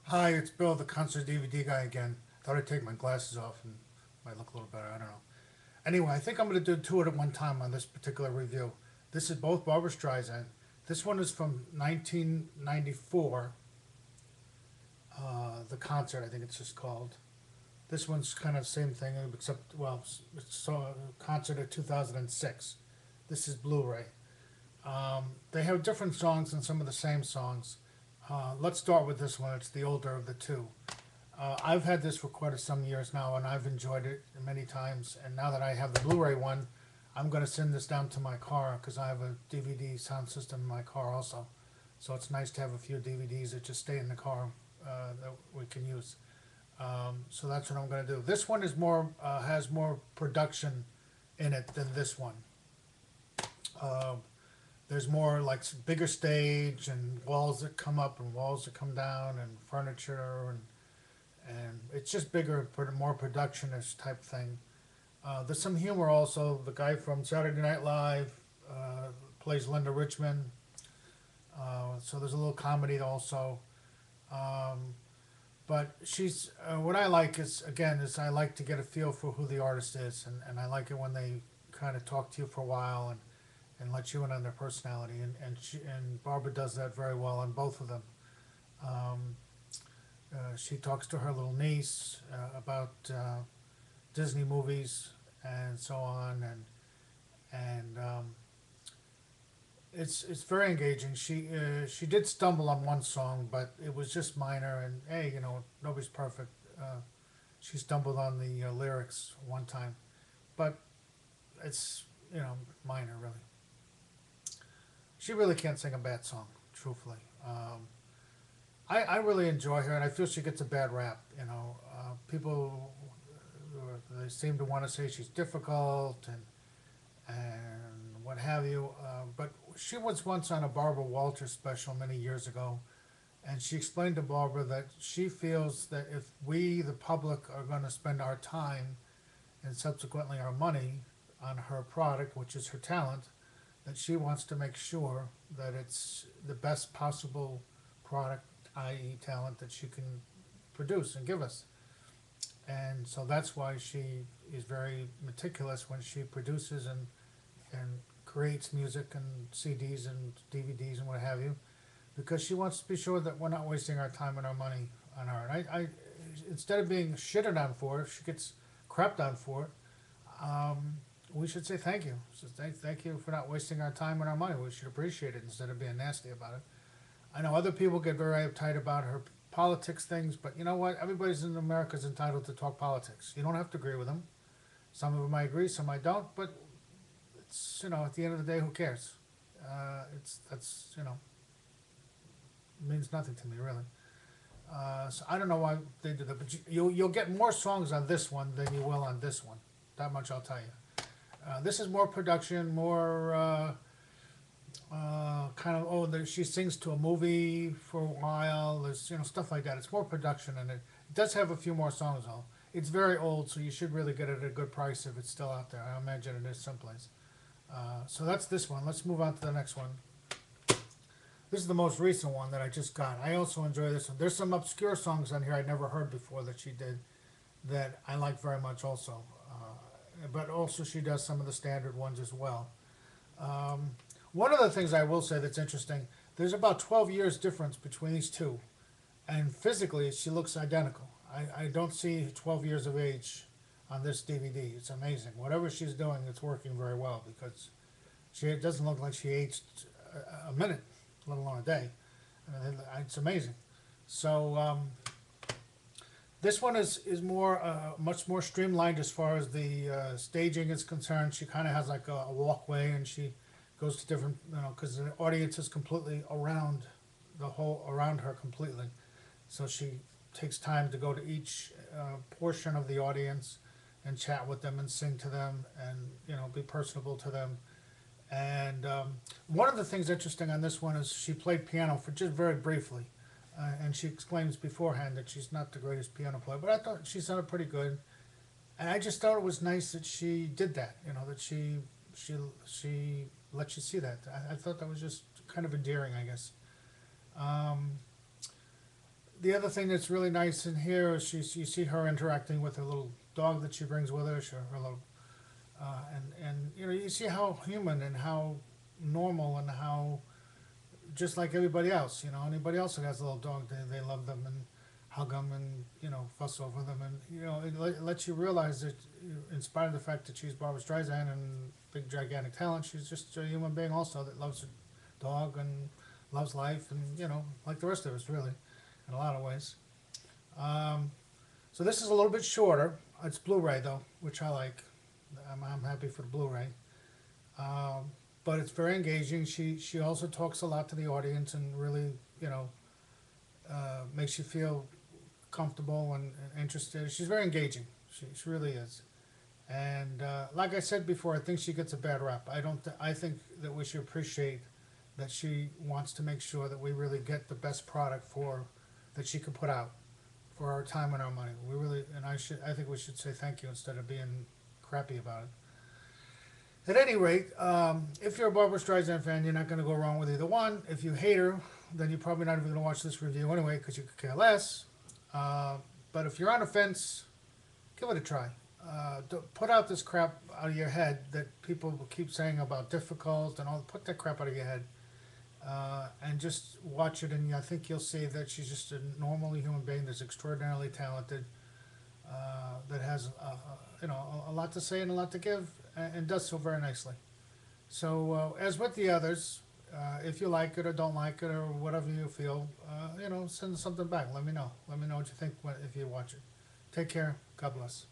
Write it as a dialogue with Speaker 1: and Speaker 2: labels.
Speaker 1: Hi, it's Bill, the concert DVD guy again. Thought I'd take my glasses off and might look a little better. I don't know. Anyway, I think I'm going to do two at one time on this particular review. This is both Barbra Streisand. This one is from 1994, the concert, I think it's just called. This one's kind of the same thing, except, well, it's a concert of 2006. This is Blu ray. They have different songs and some of the same songs. Let's start with this one. It's the older of the two. I've had this for quite some years now, and I've enjoyed it many times. And now that I have the Blu-ray one, I'm going to send this down to my car because I have a DVD sound system in my car also. So it's nice to have a few DVDs that just stay in the car that we can use. So that's what I'm going to do. This one is more has more production in it than this one. Uh, there's more like bigger stage and walls that come up and walls that come down and furniture and it's just bigger, more productionist type thing. There's some humor also. The guy from Saturday Night Live plays Linda Richmond, so there's a little comedy also. Um, but she's what I like is again is I like to get a feel for who the artist is, and I like it when they kind of talk to you for a while and let you in on their personality, and Barbara does that very well on both of them. Um, she talks to her little niece about Disney movies and so on, and it's very engaging. She did stumble on one song, but it was just minor. And hey, nobody's perfect. She stumbled on the lyrics one time, but it's minor really. She really can't sing a bad song, truthfully. I really enjoy her, and I feel she gets a bad rap. People they seem to want to say she's difficult and what have you. But she was once on a Barbara Walters special many years ago, and she explained to Barbara that she feels that if we, the public, are going to spend our time and subsequently our money on her product, which is her talent, that she wants to make sure that it's the best possible product, i.e., talent, that she can produce and give us. And so that's why she is very meticulous when she produces and creates music and CDs and DVDs and what have you, because she wants to be sure that we're not wasting our time and our money on her. And instead of being shitted on for it, if she gets crapped on for it, we should say thank you. So thank you for not wasting our time and our money. We should appreciate it instead of being nasty about it. I know other people get very uptight about her politics things, but you know what? Everybody's in America is entitled to talk politics. You don't have to agree with them. Some of them I agree, some I don't. But it's at the end of the day, who cares? It's that's means nothing to me really. So I don't know why they did that, but you'll get more songs on this one than you will on this one. That much I'll tell you. This is more production, more kind of she sings to a movie for a while. There's stuff like that. It's more production, and it does have a few more songs though. It's very old, so you should really get it at a good price if it's still out there. I imagine it is someplace. So that's this one. Let's move on to the next one. This is the most recent one that I just got. I also enjoy this one. There's some obscure songs on here I'd never heard before that she did that I like very much also. But also she does some of the standard ones as well. Um, One of the things I will say that's interesting, there's about 12 years difference between these two, and physically she looks identical. I don't see 12 years of age on this DVD. It's amazing. Whatever she's doing, it's working very well because it doesn't look like she aged a minute, let alone a day. It's amazing. So this one is more much more streamlined as far as the staging is concerned. She kind of has like a walkway, and she goes to different, because the audience is completely around her completely. So she takes time to go to each portion of the audience and chat with them and sing to them and be personable to them. And one of the things interesting on this one is she played piano for just very briefly, and she explains beforehand that she's not the greatest piano player, but I thought she sounded pretty good. And I just thought it was nice that she did that. That she let you see that. I thought that was just kind of endearing, I guess. Um, the other thing that's really nice in here is you see her interacting with her little dog that she brings with her, her little, and you know you see how human and how normal and how just like everybody else. You know, anybody else who has a little dog, they love them and hug them and you know fuss over them, and you know it lets you realize that in spite of the fact that she's Barbara Streisand and big gigantic talent, she's just a human being also that loves her dog and loves life, and you know like the rest of us really, in a lot of ways. Um, so this is a little bit shorter. It's Blu-ray though, which I like. I'm happy for the Blu-ray. Um, but it's very engaging. She also talks a lot to the audience and really, you know, makes you feel comfortable and interested. She's very engaging. She really is. And like I said before, I think she gets a bad rap. I don't. I think that we should appreciate that she wants to make sure that we really get the best product for that she can put out for our time and our money. We really, and I think we should say thank you instead of being crappy about it. At any rate, if you're a Barbara Streisand fan, you're not going to go wrong with either one. If you hate her, then you're probably not even going to watch this review anyway because you could care less. Uh, but if you're on the fence, give it a try. Put out this crap out of your head that people keep saying about difficult and all. Put that crap out of your head and just watch it, and I think you'll see that she's just a normal human being that's extraordinarily talented, that has you know a lot to say and a lot to give, and does so very nicely. So as with the others, if you like it or don't like it or whatever you feel, you know, send something back. Let me know. Let me know what you think if you watch it. Take care. God bless.